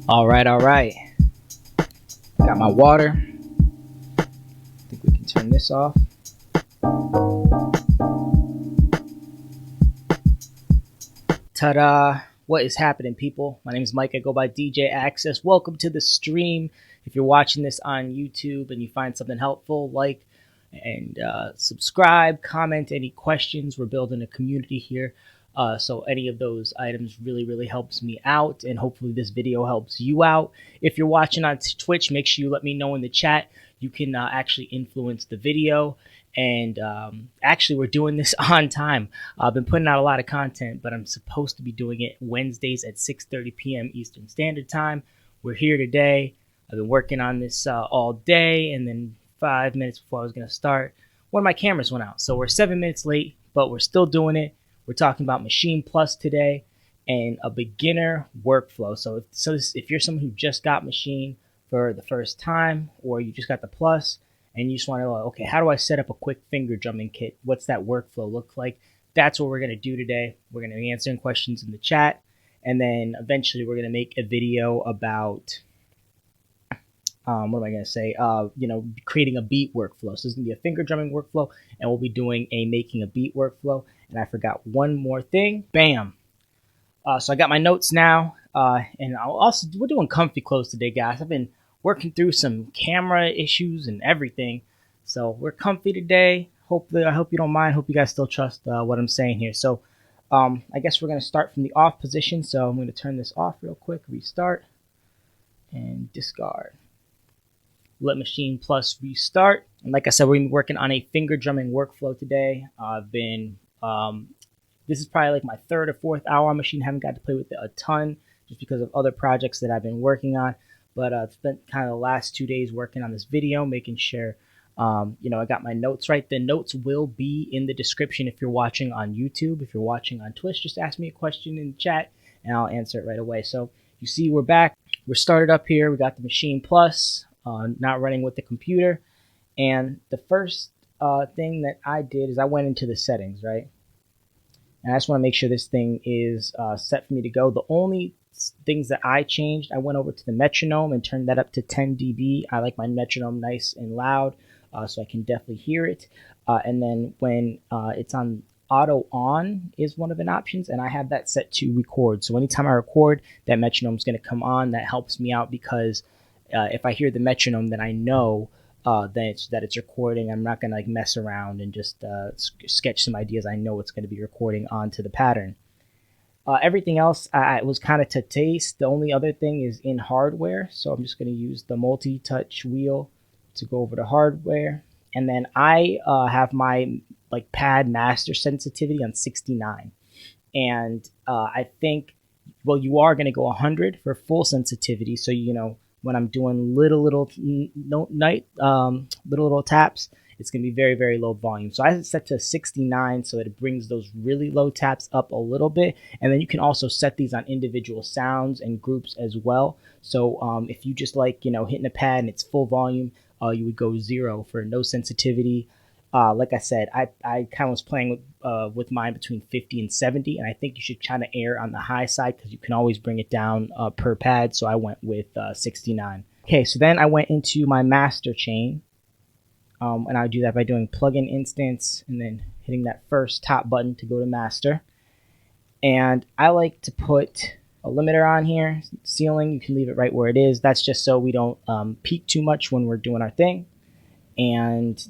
All right, all right. Got my water. I think we can turn this off. Ta-da! What is happening, people? My name is Mike. I go by DJ Access. Welcome to the stream. If you're watching this on YouTube and you find something helpful, like and subscribe, comment any questions. We're building a community here. So any of those items really helps me out, and hopefully this video helps you out. If you're watching on Twitch, make sure you let me know in the chat. You can actually influence the video, and actually we're doing this on time. I've been putting out a lot of content, but I'm supposed to be doing it Wednesdays at 6:30 p.m. Eastern Standard Time. We're here today. I've been working on this all day, and then 5 minutes before I was going to start, one of my cameras went out. So we're 7 minutes late, but we're still doing it. We're talking about Maschine Plus today and a beginner workflow. So if you're someone who just got Maschine for the first time, or you just got the Plus and you just want to know, okay, how do I set up a quick finger drumming kit? What's that workflow look like? That's what we're going to do today. We're going to be answering questions in the chat, and then eventually we're going to make a video about what am I going to say? Creating a beat workflow. So this is going to be a finger drumming workflow, and we'll be doing a making a beat workflow. And I forgot one more thing. Bam. So I got my notes now, and we're doing comfy clothes today, guys. I've been working through some camera issues and everything, so we're comfy today. I hope you don't mind. Hope you guys still trust what I'm saying here. So I guess we're going to start from the off position. So I'm going to turn this off real quick, restart, and discard. Let Maschine Plus restart. And like I said, we're going to be working on a finger drumming workflow today. I've been this is probably like my third or fourth hour on Maschine. Haven't got to play with it a ton just because of other projects that I've been working on. But I've spent kind of the last 2 days working on this video, making sure I got my notes right. The notes will be in the description if you're watching on YouTube. If you're watching on Twitch, just ask me a question in the chat and I'll answer it right away. So you see we're back. We're started up here. We got the Maschine Plus, not running with the computer. And the first thing that I did is I went into the settings, right? And I just want to make sure this thing is set for me to go. The only things that I changed, I went over to the metronome and turned that up to 10 dB. I like my metronome nice and loud, so I can definitely hear it. And then when it's on auto on is one of the options, and I have that set to record. So anytime I record, that metronome is going to come on. That helps me out because if I hear the metronome, then I know that it's recording. I'm not gonna mess around and just sketch some ideas. I know it's going to be recording onto the pattern. Everything else was kind of to taste. The only other thing is in hardware, so I'm just going to use the multi-touch wheel to go over to hardware, and then I have my pad master sensitivity on 69, and I think you are going to go 100 for full sensitivity. So when I'm doing little taps, it's going to be very low volume. So I have it set to 69 so that it brings those really low taps up a little bit. And then you can also set these on individual sounds and groups as well. So if you just hitting a pad and it's full volume, you would go 0 for no sensitivity. Like I said, I kind of was playing with mine between 50 and 70, and I think you should kind of err on the high side because you can always bring it down per pad, so I went with 69. Okay, so then I went into my master chain, and I do that by doing plugin instance and then hitting that first top button to go to master. And I like to put a limiter on here, ceiling. You can leave it right where it is. That's just so we don't peak too much when we're doing our thing. And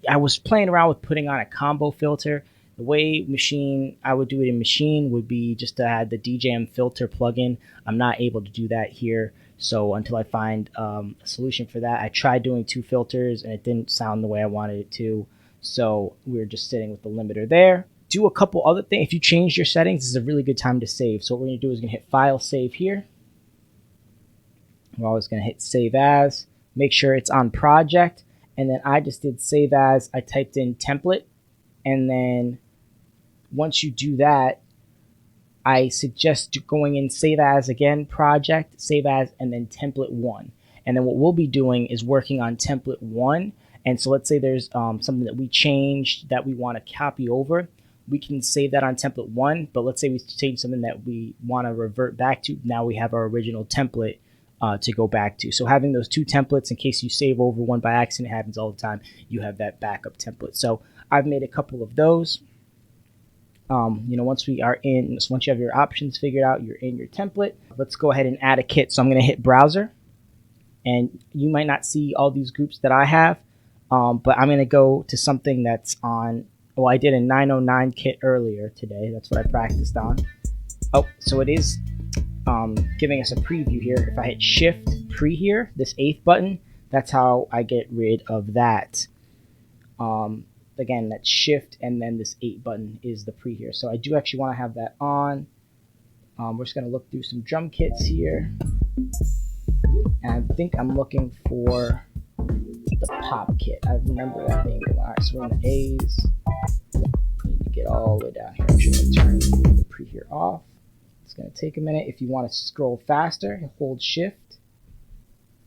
I was playing around with putting on a combo filter. The way I would do it in Maschine would be just to add the DJM filter plugin. I'm not able to do that here, so until I find a solution for that. I tried doing 2 filters and it didn't sound the way I wanted it to, so we're just sitting with the limiter there. Do a couple other things. If you change your settings, this is a really good time to save. So what we're going to do is going to hit File, Save here. We're always going to hit Save As. Make sure it's on Project. And then I just did save as. I typed in template, and then once you do that, I suggest going in save as again, project, save as, and then template 1. And then what we'll be doing is working on template 1. And so let's say there's something that we changed that we want to copy over. we can save that on template 1, but let's say we change something that we want to revert back to. Now we have our original template to go back to. So having those 2 templates, in case you save over one by accident, it happens all the time, you have that backup template. So I've made a couple of those. Once you have your options figured out, you're in your template. Let's go ahead and add a kit. So I'm going to hit browser, and you might not see all these groups that I have, but I'm going to go to something that's on. Well, I did a 909 kit earlier today. That's what I practiced on. Oh, so it is giving us a preview here. If I hit Shift Pre here, this 8th button, that's how I get rid of that. Again, that's Shift and then this 8 button is the pre here. So I do actually want to have that on. We're just going to look through some drum kits here. And I think I'm looking for the pop kit. I remember that being one. All right, so we're in the A's. Need to get all the way down here. I'm just going to turn the pre here off. It's going to take a minute. If you want to scroll faster, hold Shift.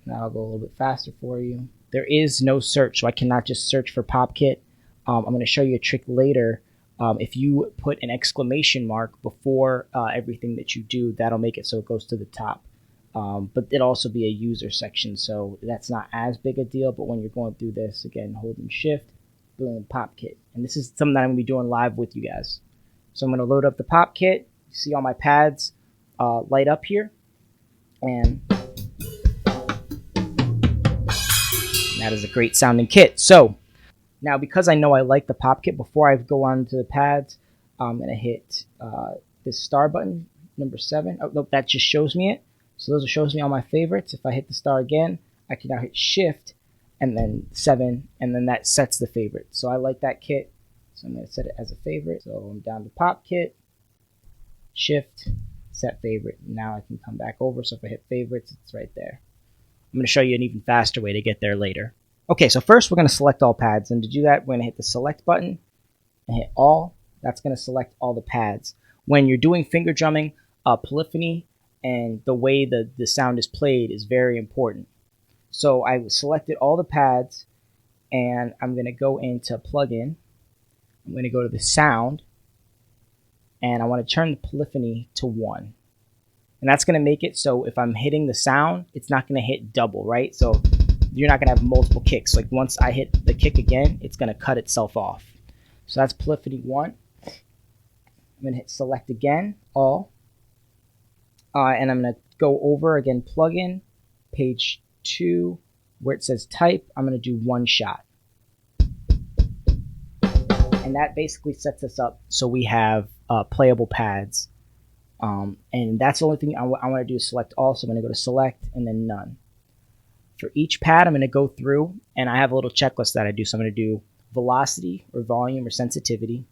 And that'll go a little bit faster for you. There is no search, so I cannot just search for pop kit. I'm going to show you a trick later. If you put an exclamation mark before everything that you do, that'll make it so it goes to the top. But it'll also be a user section, so that's not as big a deal. But when you're going through this, again, holding Shift, boom, pop kit. And this is something that I'm going to be doing live with you guys. So I'm going to load up the pop kit. You see all my pads light up here. And that is a great sounding kit. So now, because I know I like the pop kit, before I go on to the pads, I'm going to hit this star button, number 7. Oh, nope, that just shows me it. So those shows me all my favorites. If I hit the star again, I can now hit Shift and then 7, and then that sets the favorite. So I like that kit, so I'm going to set it as a favorite. So I'm down to pop kit, Shift, set favorite. Now I can come back over, so if I hit favorites, it's right there. I'm going to show you an even faster way to get there later. Okay, so first we're going to select all pads, and to do that, we're going to hit the select button and hit all. That's going to select all the pads. When you're doing finger drumming, polyphony and the way the sound is played is very important. So I selected all the pads, and I'm going to go into plugin. I'm going to go to the sound, and I want to turn the polyphony to 1. And that's going to make it so if I'm hitting the sound, it's not going to hit double, right? So you're not going to have multiple kicks. Like once I hit the kick again, it's going to cut itself off. So that's polyphony 1. I'm going to hit select again, all. And I'm going to go over again, plugin, page 2, where it says type. I'm going to do 1 shot. And that basically sets us up so we have playable pads. And that's the only thing I want to do is select all. So I'm going to go to select and then none. For each pad, I'm going to go through, and I have a little checklist that I do. So I'm going to do velocity or volume or sensitivity,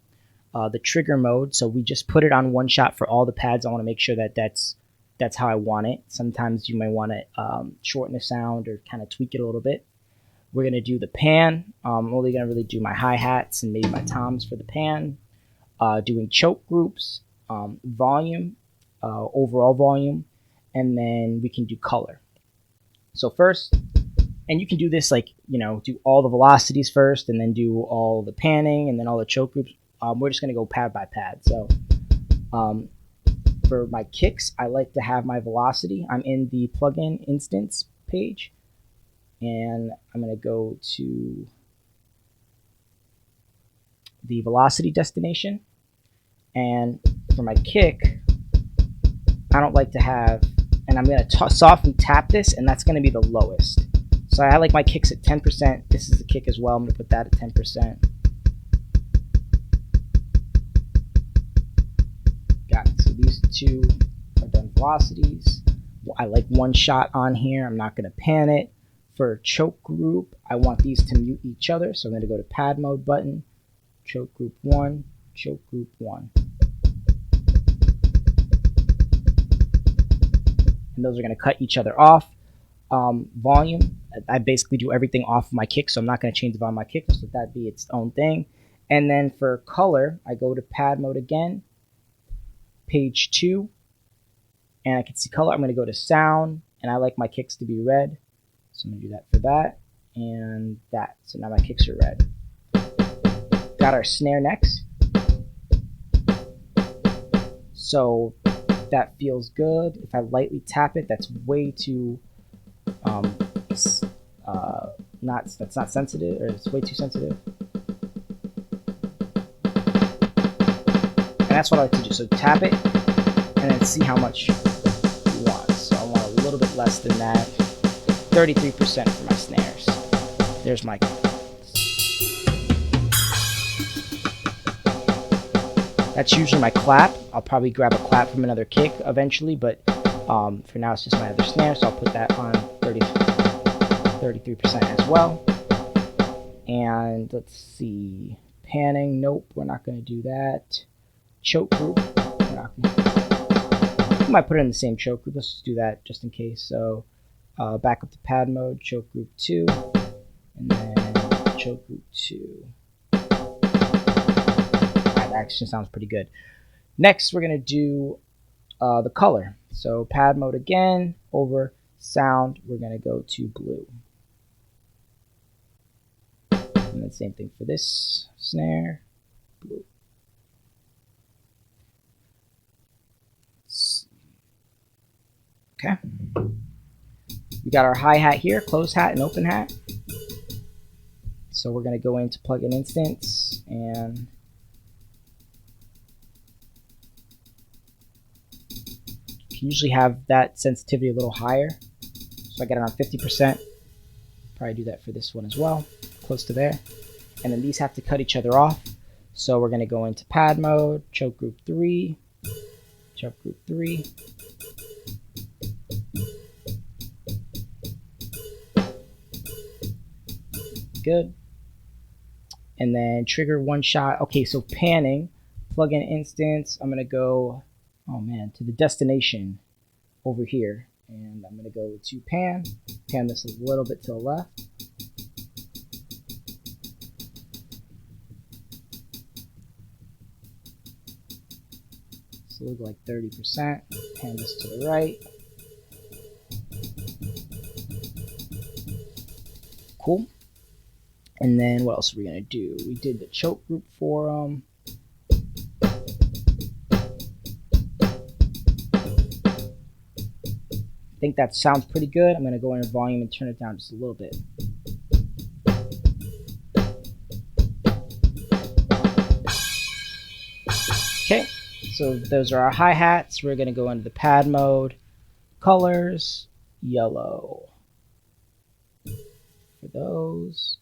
the trigger mode. So we just put it on 1 shot for all the pads. I want to make sure that that's how I want it. Sometimes you might want to shorten the sound or kind of tweak it a little bit. We're going to do the pan. I'm only going to really do my hi-hats and maybe my toms for the pan. Doing choke groups, volume, overall volume, and then we can do color. So first, and you can do this like, do all the velocities first and then do all the panning and then all the choke groups. We're just going to go pad by pad. So for my kicks, I like to have my velocity. I'm in the plugin instance page, and I'm going to go to the velocity destination. And for my kick, I don't like to have, and I'm going to softly tap this, and that's going to be the lowest. So I like my kicks at 10%. This is the kick as well. I'm going to put that at 10%. Got it. So these two are done velocities. I like 1 shot on here. I'm not going to pan it. For choke group, I want these to mute each other. So I'm going to go to pad mode button, choke group 1, choke group 1. And those are going to cut each other off. Volume, I basically do everything off of my kick, so I'm not going to change the volume of my kick, so that'd be its own thing. And then for color, I go to pad mode again, page 2, and I can see color. I'm going to go to sound, and I like my kicks to be red, so I'm going to do that for that and that. So now my kicks are red. Got our snare next. So that feels good. If I lightly tap it, that's way too that's not sensitive, or it's way too sensitive. And that's what I like to do. So tap it and then see how much you want. So I want a little bit less than that. 33% for my snares. There's my. That's usually my clap. I'll probably grab a clap from another kick eventually, but for now it's just my other snare, so I'll put that on 33% as well. And let's see, panning, nope, we're not going to do that. Choke group, we're not going to. We might put it in the same choke group. Let's just do that just in case. So back up to pad mode, choke group 2, and then choke group 2. That actually sounds pretty good. Next, we're going to do the color. So pad mode again, over sound, we're going to go to blue. And then same thing for this snare, blue. Okay. We got our hi-hat here, closed hat and open hat. So we're going to go into plugin instance and can usually have that sensitivity a little higher. So I got it on 50%. Probably do that for this one as well, close to there. And then these have to cut each other off. So we're going to go into pad mode, choke group 3, choke group 3. Good. And then trigger one shot. Okay, so panning, plugin instance, I'm going to go, oh man, to the destination over here. And I'm going to go to pan this a little bit to the left. So look like 30%, pan this to the right. Cool. And then what else are we going to do? We did the choke group for them. I think that sounds pretty good. I'm going to go into volume and turn it down just a little bit. Okay, so those are our hi-hats. We're going to go into the pad mode. Colors, yellow. For those.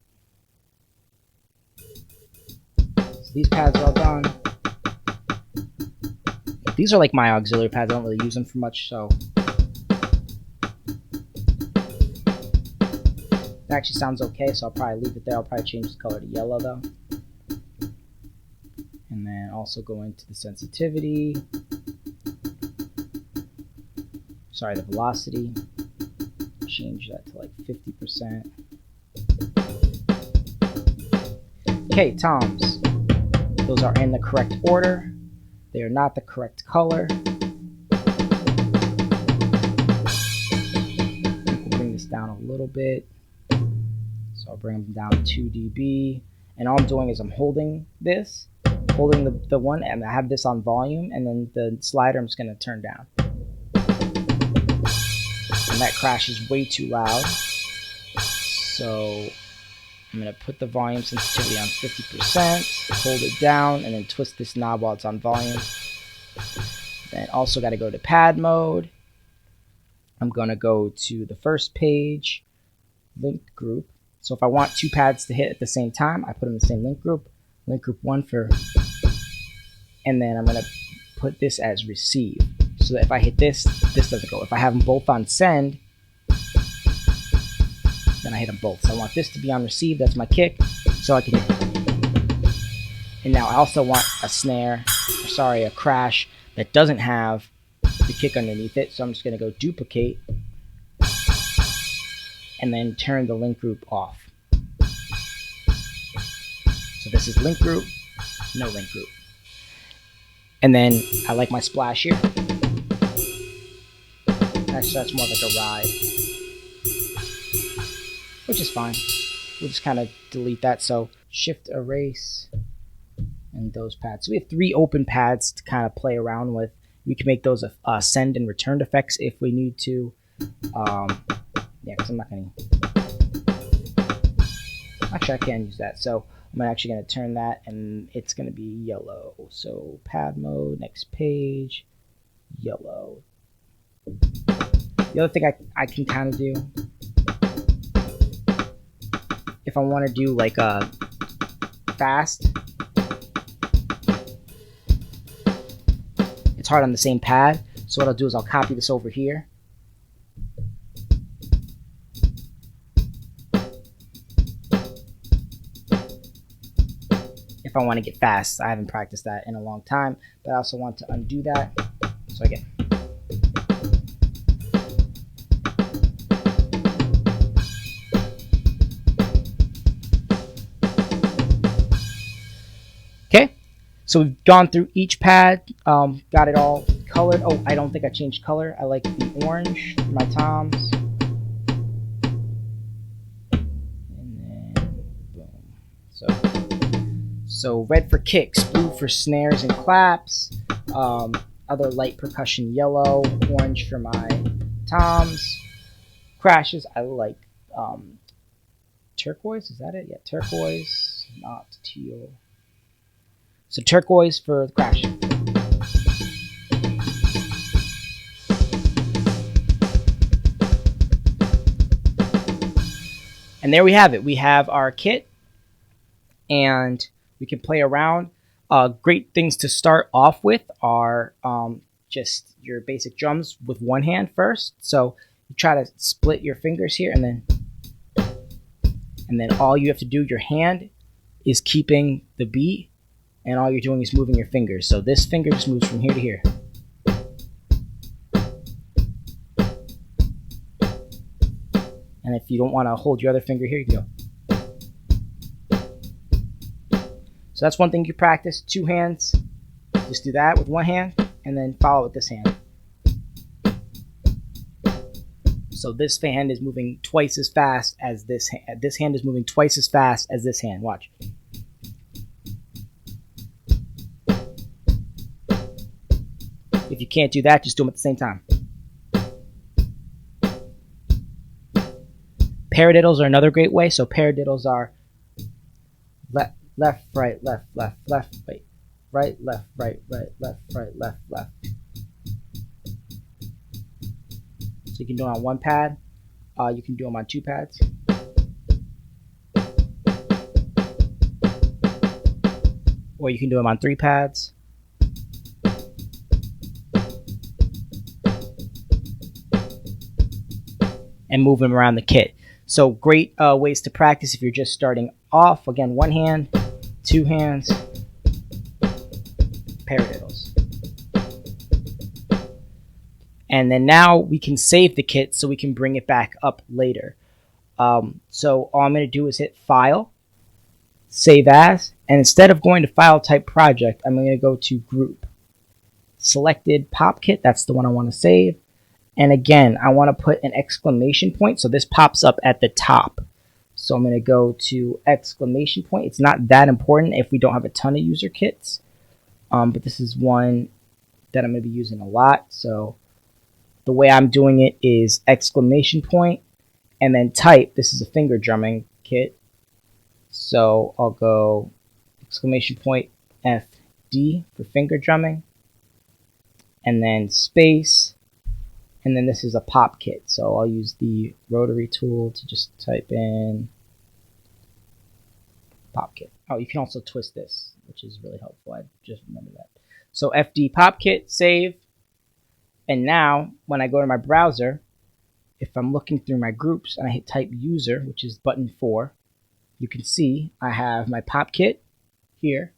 So these pads are all done. These are like my auxiliary pads. I don't really use them for much, so. It actually sounds okay, so I'll probably leave it there. I'll probably change the color to yellow though. And then also go into the sensitivity. Sorry, the velocity. Change that to like 50%. Okay, toms. Those are in the correct order. They are not the correct color. We'll bring this down a little bit. So I'll bring them down to 2 dB. And all I'm doing is I'm holding this, holding the one, and I have this on volume, and then the slider I'm just going to turn down. And that crash is way too loud. So I'm going to put the volume sensitivity on 50%, hold it down, and then twist this knob while it's on volume. Then also got to go to pad mode. I'm going to go to the first page, link group. So if I want two pads to hit at the same time, I put them in the same link group 1 for, and then I'm going to put this as receive. So that if I hit this, this doesn't go. If I have them both on send, then I hit them both. So I want this to be on receive, that's my kick, so I can, and now I also want a snare, or sorry, a crash that doesn't have the kick underneath it, so I'm just going to go duplicate, and then turn the link group off. So this is link group, no link group. And then I like my splash here. Actually, that's more like a ride, which is fine. We'll just kind of delete that. So shift erase and those pads. So we have 3 open pads to kind of play around with We can make those send and returned effects if we need to. Yeah, because I'm not going to... Actually, I can use that. So I'm actually going to turn that, and it's going to be yellow. So pad mode, next page, yellow. The other thing I can kind of do, if I want to do like a fast, it's hard on the same pad. So what I'll do is I'll copy this over here. If I want to get fast, I haven't practiced that in a long time, but I also want to undo that. So again, okay, so we've gone through each pad, got it all colored. Oh, I don't think I changed color. I like the orange for my toms. And then boom. So red for kicks, blue for snares and claps, other light percussion yellow, orange for my toms. Crashes, I like turquoise, is that it? Yeah, turquoise, not teal. So turquoise for the crash. And there we have it. We have our kit, and we can play around. Great things to start off with are just your basic drums with one hand first. So you try to split your fingers here, and then all you have to do, your hand is keeping the beat, and all you're doing is moving your fingers. So this finger just moves from here to here. And if you don't want to hold your other finger here, you can go. So that's one thing you practice. Two hands. Just do that with one hand, and then follow with this hand. So this hand is moving twice as fast as this hand. This hand is moving twice as fast as this hand. Watch. If you can't do that, just do them at the same time. Paradiddles are another great way. So paradiddles are left, left, right, left, left, left, right, right, left, right, left, left, left. So you can do it on one pad. You can do them on two pads. Or you can do them on three pads. And move them around the kit. So great ways to practice if you're just starting off. Again, one hand, two hands, paradiddles. And then now we can save the kit so we can bring it back up later. So all I'm going to do is hit File, Save As, and instead of going to File Type Project, I'm going to go to Group. Selected Pop Kit, that's the one I want to save. And again, I want to put an exclamation point, so this pops up at the top. So I'm going to go to exclamation point. It's not that important if we don't have a ton of user kits, but this is one that I'm going to be using a lot. So the way I'm doing it is exclamation point and then type. This is a finger drumming kit. So I'll go exclamation point FD for finger drumming, and then space. And then this is a pop kit, so I'll use the rotary tool to just type in pop kit. Oh, you can also twist this, which is really helpful. I just remembered that. So FD pop kit, save. And now when I go to my browser, if I'm looking through my groups and I hit type user, which is button 4, you can see I have my pop kit here,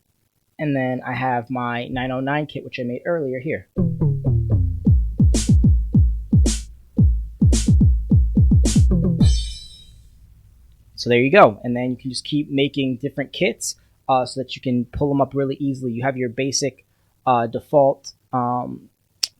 and then I have my 909 kit, which I made earlier here. So there you go. And then you can just keep making different kits so that you can pull them up really easily. You have your basic default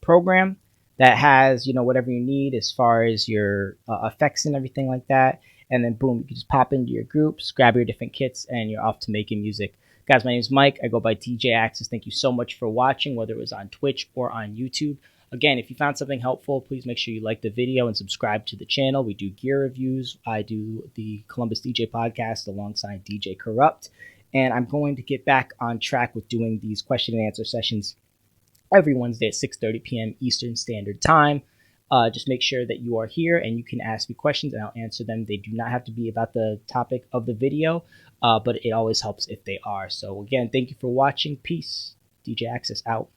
program that has, whatever you need as far as your effects and everything like that. And then boom, you can just pop into your groups, grab your different kits, and you're off to making music. Guys, my name is Mike. I go by DJ Access. Thank you so much for watching, whether it was on Twitch or on YouTube. Again, if you found something helpful, please make sure you like the video and subscribe to the channel. We do gear reviews. I do the Columbus DJ podcast alongside DJ Corrupt. And I'm going to get back on track with doing these question and answer sessions every Wednesday at 6:30 p.m. Eastern Standard Time. Just make sure that you are here and you can ask me questions and I'll answer them. They do not have to be about the topic of the video, but it always helps if they are. So again, thank you for watching. Peace. DJ Access out.